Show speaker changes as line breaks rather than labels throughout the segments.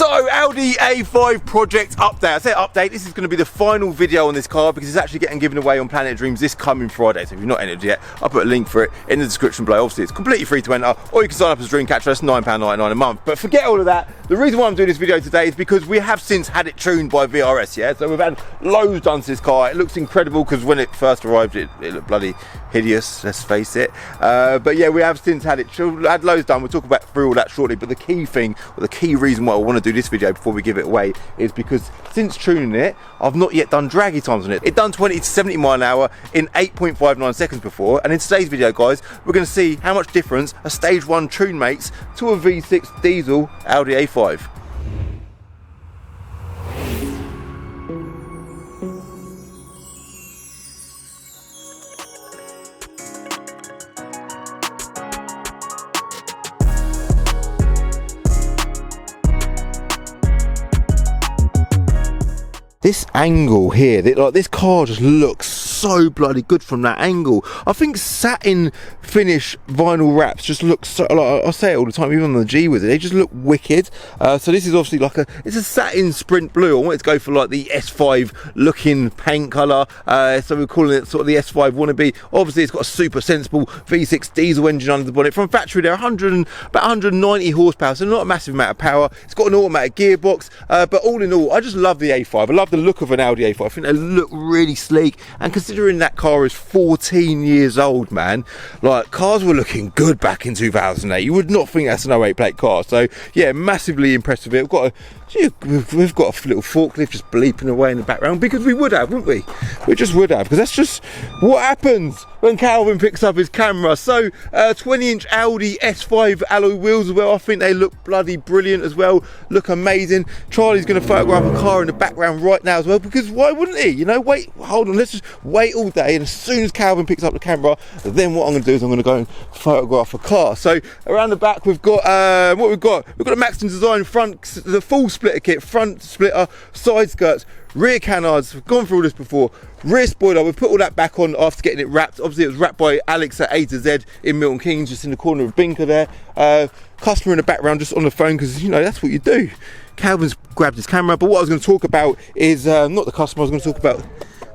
So, Audi A5 project update. I say update, this is going to be the final video on this car because it's actually getting given away on Planet Dreams this coming Friday. So if you've not entered yet, I'll put a link for it in the description below. Obviously, it's completely free to enter, or you can sign up as a dream catcher. That's £9.99 a month. But forget all of that. The reason why I'm doing this video today is because we have since had it tuned by VRS, yeah? So we've had loads done to this car. It looks incredible because when it first arrived, it looked bloody hideous, let's face it. But yeah, we have since had it had loads done. We'll talk about through all that shortly. But the key thing, or the key reason why I want to do this video before we give it away is because since tuning it, I've not yet done draggy times on it. It done 20 to 70 mile an hour in 8.59 seconds before, and in today's video, guys, we're going to see how much difference a stage 1 tune makes to a V6 diesel Audi A5. This angle here, like this car just looks so bloody good from that angle. I think satin finish vinyl wraps just look so, like I say it all the time, even on the G with it, they just look wicked. So this is obviously like it's a satin sprint blue. I wanted to go for like the S5 looking paint colour, so we're calling it sort of the S5 wannabe. Obviously it's got a super sensible V6 diesel engine under the bonnet. From factory they're about 190 horsepower, so not a massive amount of power. It's got an automatic gearbox, but all in all, I just love the A5. I love the look of an Audi A5. I think they look really sleek, and considering that car is 14 years old, man, like cars were looking good back in 2008. You would not think that's an 08 plate car. So yeah, massively impressed with it. We've got a little forklift just bleeping away in the background because we would have, wouldn't we? We just would have, because that's just what happens when Calvin picks up his camera. So 20-inch Audi S5 alloy wheels as well. I think they look bloody brilliant as well, look amazing. Charlie's going to photograph a car in the background right now as well, because why wouldn't he? You know, wait, hold on, let's just wait all day, and as soon as Calvin picks up the camera, then what I'm going to do is I'm going to go and photograph a car. So around the back we've got what we've got a Maxton Design front, the full splitter kit, front splitter, side skirts, rear canards. We've gone through all this before. Rear spoiler, we've put all that back on after getting it wrapped. Obviously it was wrapped by Alex at A to Z in Milton Keynes, just in the corner of Binker there. Customer in the background just on the phone, because you know that's what you do. Calvin's grabbed his camera, but what I was going to talk about is not the customer. I was going to talk about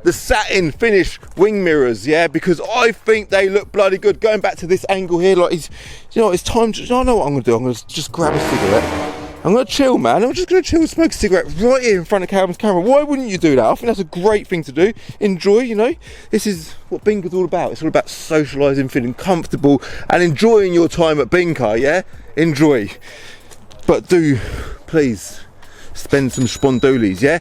the satin finish wing mirrors, yeah, because I think they look bloody good. Going back to this angle here, like it's time to, I know what I'm going to do. I'm going to just grab a cigarette. I'm going to chill, man. I'm just going to chill and smoke a cigarette right here in front of Calvin's camera. Why wouldn't you do that? I think that's a great thing to do. Enjoy, you know. This is what Binker's all about. It's all about socialising, feeling comfortable and enjoying your time at Binker, yeah? Enjoy. But do, please, spend some spondoolies, yeah?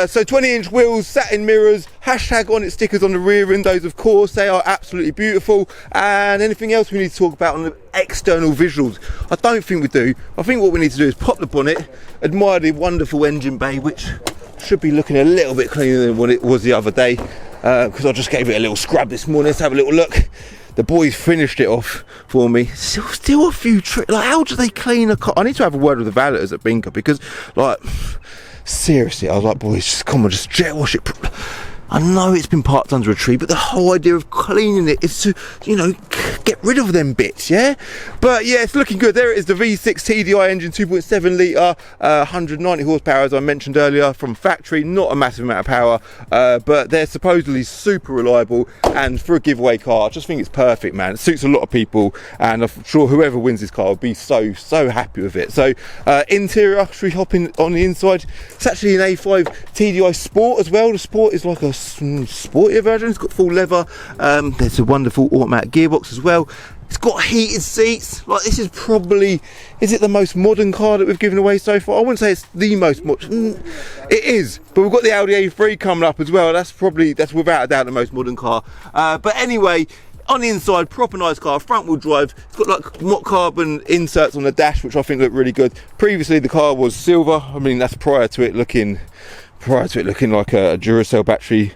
So 20-inch wheels, satin mirrors, hashtag on it stickers on the rear windows, of course. They are absolutely beautiful. And anything else we need to talk about on the external visuals? I don't think we do. I think what we need to do is pop the bonnet, admire the wonderful engine bay, which should be looking a little bit cleaner than what it was the other day, because I just gave it a little scrub this morning. Let's have a little look. The boys finished it off for me. Still a few tricks. Like, how do they clean a car? I need to have a word with the valeters at Binker, because, like, seriously, I was like, boys, just come on, just jet wash it. I know it's been parked under a tree, but the whole idea of cleaning it is to, you know, get rid of them bits, yeah? But yeah, it's looking good. There it is, the V6 TDI engine, 2.7 litre, 190 horsepower, as I mentioned earlier, from factory. Not a massive amount of power, but they're supposedly super reliable, and for a giveaway car, I just think it's perfect, man. It suits a lot of people, and I'm sure whoever wins this car will be so happy with it. So interior, should we hop in on the inside? It's actually an A5 TDI Sport as well. The Sport is like a sportier version. It's got full leather. There's a wonderful automatic gearbox as well. It's got heated seats. Like, this is probably, is it the most modern car that we've given away so far? I wouldn't say it's the most modern. It is, but we've got the Audi A3 coming up as well. That's without a doubt the most modern car. But anyway, on the inside, proper nice car, front wheel drive. It's got like mock carbon inserts on the dash, which I think look really good. Previously the car was silver. I mean, that's prior to it looking like a Duracell battery,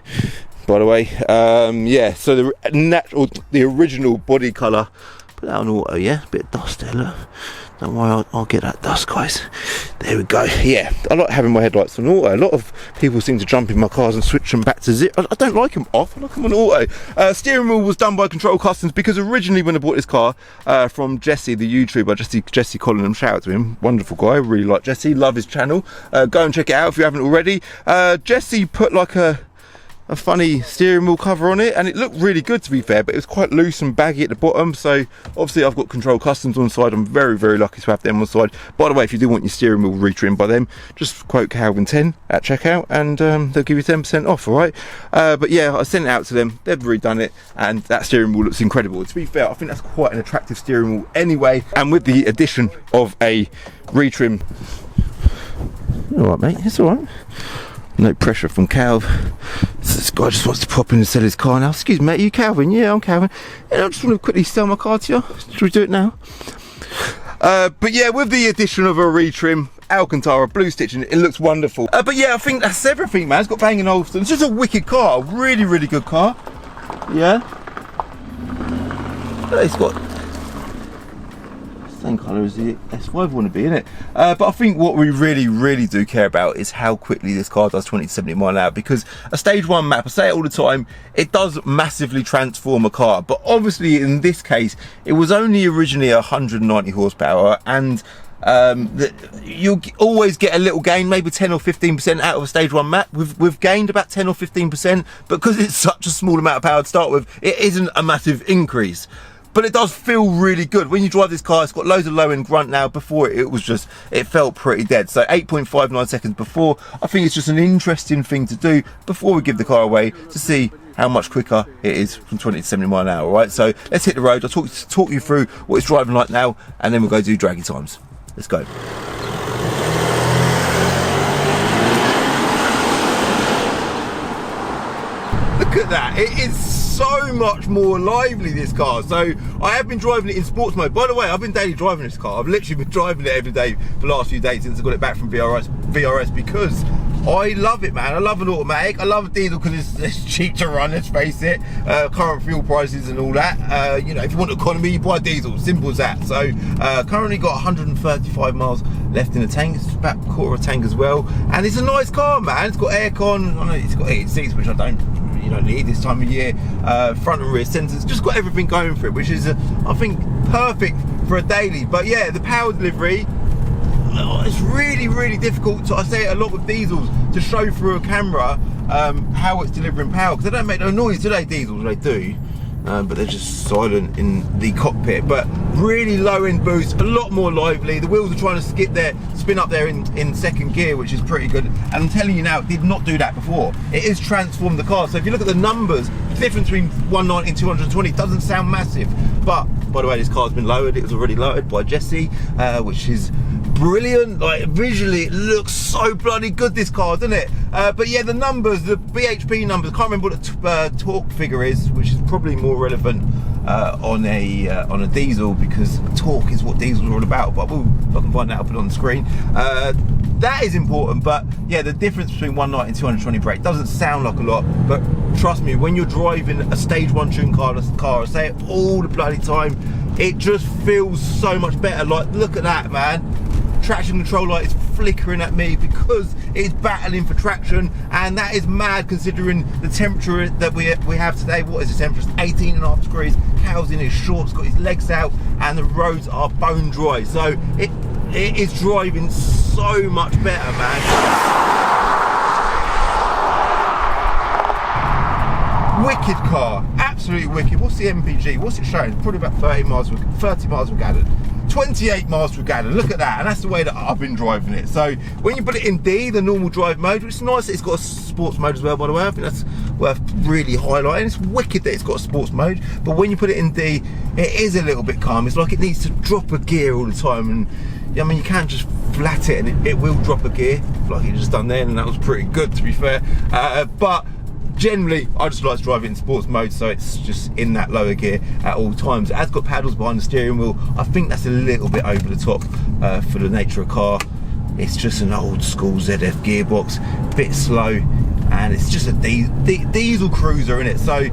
by the way. Yeah, so the original body colour, put that on auto, yeah, a bit of dust there, look. Don't worry, I'll get that dust, guys. There we go. Yeah, I like having my headlights on auto. A lot of people seem to jump in my cars and switch them back to zero. I don't like them off, I like them on auto. Steering wheel was done by Control Customs, because originally when I bought this car from Jesse, the YouTuber, Jesse Collingham, shout out to him, wonderful guy, really like Jesse, love his channel. Go and check it out if you haven't already. Jesse put like a funny steering wheel cover on it, and it looked really good, to be fair, but it was quite loose and baggy at the bottom. So obviously I've got Control Customs on the side. I'm very, very lucky to have them on the side. By the way, if you do want your steering wheel retrimmed by them, just quote Calvin10 at checkout, and they'll give you 10% off. All right, but yeah, I sent it out to them, they've redone it, and that steering wheel looks incredible. To be fair, I think that's quite an attractive steering wheel anyway, and with the addition of a retrim. All right, mate, it's all right. No pressure from Calv. This guy just wants to pop in and sell his car now. Excuse me, mate, are you Calvin? Yeah, I'm Calvin. Yeah, I just want to quickly sell my car to you. Should we do it now? But yeah, with the addition of a retrim, Alcantara, blue stitching, it looks wonderful. But yeah, I think that's everything, man. It's got Bang & Olufsen. It's just a wicked car. Really, really good car. Yeah. It's got same colour as the S5 want to be, innit? But I think what we really do care about is how quickly this car does 20 to 70 mile an hour, because a stage 1 map, I say it all the time, it does massively transform a car. But obviously in this case, it was only originally 190 horsepower, and you'll always get a little gain, maybe 10 or 15% out of a stage 1 map. We've gained about 10 or 15%, but because it's such a small amount of power to start with, it isn't a massive increase. But it does feel really good when you drive this car. It's got loads of low end grunt now. Before it was just, it felt pretty dead. So 8.59 seconds before. I think it's just an interesting thing to do before we give the car away, to see how much quicker it is from 20 to 70 mile an hour. All right, so let's hit the road. I'll talk you through what it's driving like now, and then we'll go do Draggy times. Let's go. Look at that, it is so much more lively, this car. So I have been driving it in sports mode. By the way, I've been daily driving this car. I've literally been driving it every day for the last few days since I got it back from VRS, because I love it, man. I love an automatic. I love a diesel because it's cheap to run, let's face it. Current fuel prices and all that. You know, if you want economy, you buy diesel, simple as that. So currently got 135 miles left in the tank. It's about a quarter of a tank as well. And it's a nice car, man. It's got aircon. I know it's got heated seats, which I don't need this time of year. Front and rear sensors, just got everything going for it, which is I think perfect for a daily. But yeah, the power delivery, it's really difficult to, I say it a lot with diesels, to show through a camera how it's delivering power, because they don't make no noise today, diesels. They do, but they're just silent in the cockpit. But really low end boost, a lot more lively. The wheels are trying to spin up there in second gear, which is pretty good. And I'm telling you now, it did not do that before. It has transformed the car. So if you look at the numbers, the difference between 190 and 220 doesn't sound massive. But by the way, this car's been lowered. It was already lowered by Jesse, which is brilliant. Like visually, it looks so bloody good, this car, doesn't it? But yeah, the numbers, the BHP numbers, I can't remember what the torque figure is, which is probably more relevant on a diesel, because torque is what diesels are all about. But if I can find that, I'll put it on the screen. That is important. But yeah, the difference between 190 and 220 brake doesn't sound like a lot, but trust me, when you're driving a stage 1 tune car, I say it all the bloody time, it just feels so much better. Like, look at that, man. Traction control light is flickering at me because it's battling for traction, and that is mad considering the temperature that we have today. What is the temperature? It's 18.5 degrees. Cal's in his shorts, got his legs out, and the roads are bone dry. So it is driving so much better, man. Wicked car, absolutely wicked. What's the MPG? What's it showing? It's probably about 30 miles per gallon. 28 miles per gallon, look at that. And that's the way that I've been driving it. So when you put it in D, the normal drive mode, which is nice, it's got a sports mode as well, by the way. I think that's worth really highlighting. It's wicked that it's got a sports mode, but when you put it in D, it is a little bit calm. It's like it needs to drop a gear all the time, and I mean, you can't just flat it and it will drop a gear like it just done then, and that was pretty good, to be fair. But generally, I just like to drive it in sports mode, so it's just in that lower gear at all times. It has got paddles behind the steering wheel. I think that's a little bit over the top for the nature of car. It's just an old school ZF gearbox, bit slow. and it's just a diesel cruiser in it. So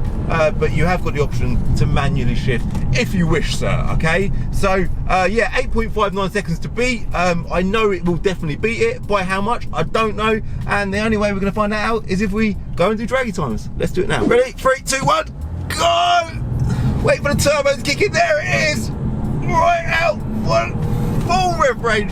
but you have got the option to manually shift if you wish, sir. Okay, so yeah, 8.59 seconds to beat. I know it will definitely beat it. By how much, I don't know, and the only way we're going to find that out is if we go and do Draggy times. Let's do it now. Ready? 3, 2, 1, go! Wait for the turbo to kick in. There it is, right out. Full rev range,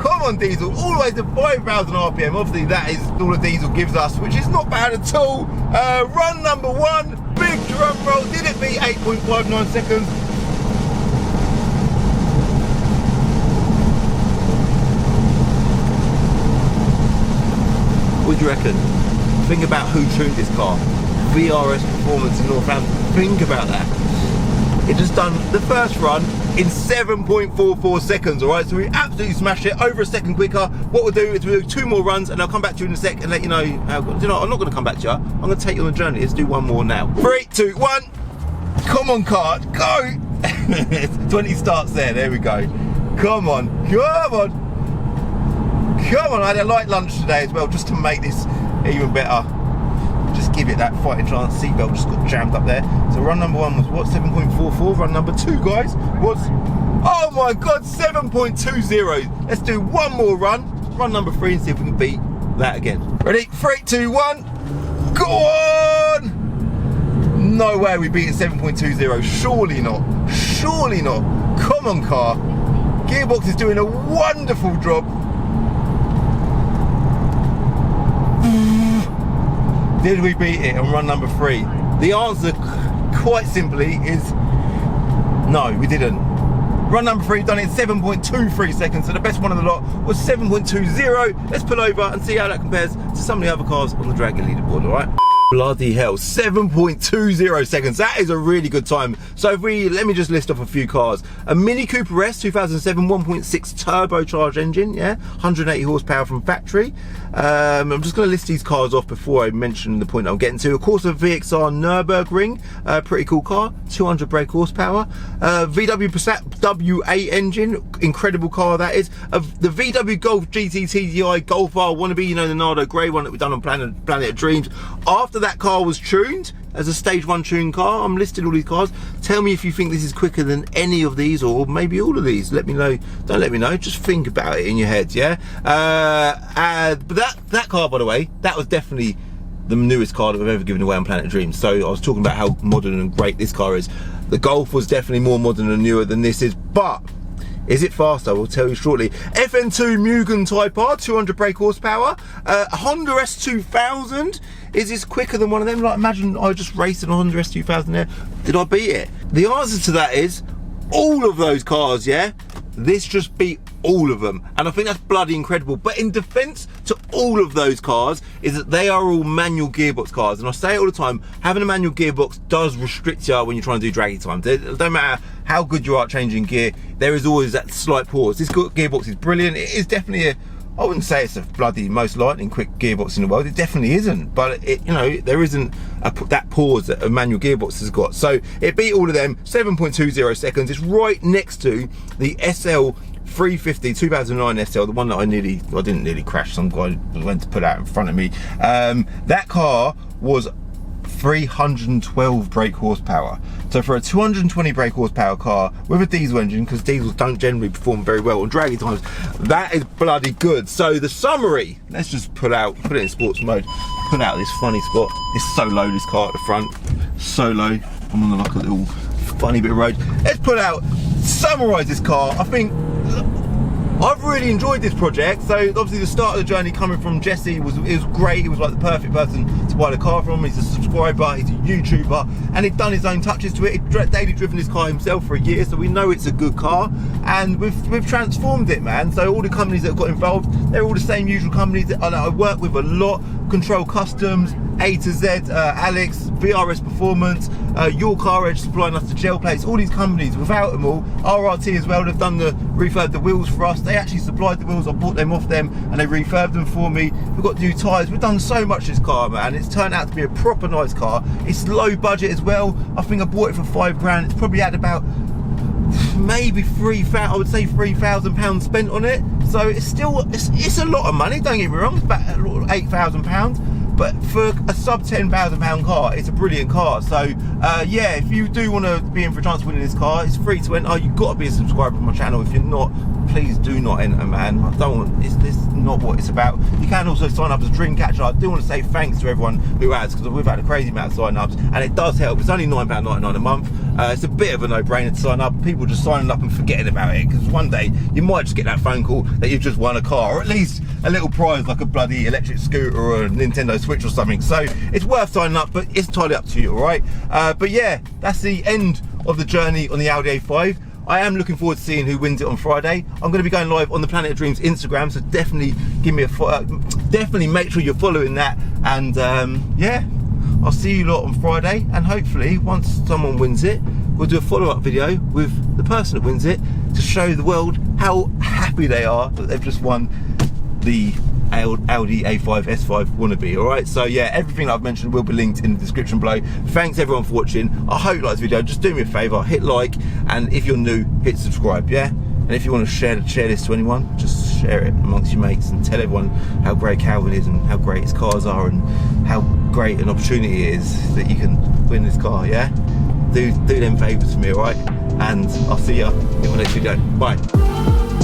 come on diesel, all the way to 5,000 RPM. Obviously that is all the diesel gives us, which is not bad at all. Run number 1, big drum roll, did it beat 8.59 seconds? What do you reckon? Think about who tuned this car. VRS Performance in Northampton, think about that. It just done the first run in 7.44 seconds, all right? So we absolutely smashed it, over a second quicker. What we'll do is we'll do 2 more runs, and I'll come back to you in a sec and let you know how. You know, I'm not gonna come back to you. I'm gonna take you on a journey. Let's do 1 more now. 3, 2, 1. Come on, car, go. 20 starts there we go. Come on, come on. Come on, I had a light lunch today as well, just to make this even better. Just give it that fighting chance. Seatbelt just got jammed up there. So run number 1 was what? 7.44. Run number 2, guys, was, oh my god, 7.20. Let's do 1 more run. Run number 3 and see if we can beat that again. Ready? 3, 2, 1. Go on! No way we beating 7.20. Surely not. Surely not. Come on, car. Gearbox is doing a wonderful job. Did we beat it on run number 3? The answer, quite simply, is no, we didn't. Run number 3 done it in 7.23 seconds, so the best one of the lot was 7.20. Let's pull over and see how that compares to some of the other cars on the Draggy leaderboard, all right? Bloody hell, 7.20 seconds. That is a really good time. So if we, let me just list off a few cars. A Mini Cooper S 2007 1.6 turbocharged engine, yeah, 180 horsepower from factory. I'm just going to list these cars off before I mention the point I'm getting to. Of course, a VXR Nürburgring, pretty cool car, 200 brake horsepower. VW Passat W8 engine, incredible car that is. The VW Golf GT TDI Golf R wannabe, you know, the Nardo grey one that we've done on Planet of Dreams. After that car was tuned as a stage 1 tuned car, I'm listing all these cars. Tell me if you think this is quicker than any of these or maybe all of these. Let me know. Don't let me know, just think about it in your head, yeah? But that car, by the way, that was definitely the newest car that I've ever given away on Planet of Dreams. So I was talking about how modern and great this car is. The Golf was definitely more modern and newer than this is, but is it faster? We'll tell you shortly. FN2 Mugen Type R, 200 brake horsepower. Honda S2000. Is this quicker than one of them? Like, imagine I just raced in a Honda S2000 there. Did I beat it? The answer to that is all of those cars, yeah? This just beat all of them, and I think that's bloody incredible. But in defense to all of those cars is that they are all manual gearbox cars, and I say it all the time, having a manual gearbox does restrict you when you're trying to do Draggy times. It don't matter how good you are at changing gear, there is always that slight pause. This gearbox is brilliant. It is definitely a, I wouldn't say it's a bloody most lightning quick gearbox in the world. It definitely isn't, but it, you know, there isn't that pause that a manual gearbox has got. So it beat all of them, 7.20 seconds. It's right next to the SL 350 2009 SL, the one that I didn't nearly crash. Some guy went to put out in front of me. That car was 312 brake horsepower. So for a 220 brake horsepower car with a diesel engine, because diesels don't generally perform very well on Draggy times, that is bloody good. So the summary, let's just put it in sports mode, put out this funny spot. It's so low, this car at the front, so low. I'm on like a little funny bit of road. Let's put out, summarise this car. I think I've really enjoyed this project. So obviously the start of the journey coming from Jesse was great. He was like the perfect person to buy the car from. He's a subscriber, he's a YouTuber, and he'd done his own touches to it. He'd daily driven this car himself for a year, so we know it's a good car, and we've transformed it, man. So all the companies that have got involved, they're all the same usual companies that I work with a lot. Control Customs, A to Z, Alex, VRS Performance, Your Car Edge supplying us the gel plates, all these companies, without them all, RRT as well, they've done refurbed the wheels for us. They actually supplied the wheels, I bought them off them and they refurbed them for me. We've got new tyres, we've done so much this car, man. It's turned out to be a proper nice car. It's low budget as well. I think I bought it for £5 it's probably had about maybe I would say £3,000 spent on it. So it's still, it's a lot of money, don't get me wrong, it's about £8,000. but for a sub £10,000 car, it's a brilliant car. So yeah, if you do want to be in for a chance of winning this car, it's free to enter. You've got to be a subscriber to my channel. If you're not, please do not enter, man. I don't want, this is not what it's about. You can also sign up as a dream catcher. I do want to say thanks to everyone who has, because we've had a crazy amount of sign-ups, and it does help. It's only £9.99 a month. It's a bit of a no-brainer to sign up. People just signing up and forgetting about it, because one day you might just get that phone call that you've just won a car, or at least a little prize like a bloody electric scooter or a Nintendo Switch or something. So it's worth signing up, but it's entirely up to you, all right? But yeah, that's the end of the journey on the Audi A5. I am looking forward to seeing who wins it on Friday. I'm going to be going live on the Planet of Dreams Instagram, so definitely give me a definitely make sure you're following that. And yeah, I'll see you lot on Friday, and hopefully once someone wins it, we'll do a follow-up video with the person that wins it to show the world how happy they are that they've just won the Audi A5 S5 wannabe. All right, so yeah, everything I've mentioned will be linked in the description below. Thanks everyone for watching. I hope you like this video. Just do me a favor, hit like, and if you're new, hit subscribe. Yeah, and if you want to share this to anyone, just share it amongst your mates and tell everyone how great Calvin is and how great his cars are and how great an opportunity it is that you can win this car. Yeah, do them favors for me, all right? And I'll see you in my next video. Bye.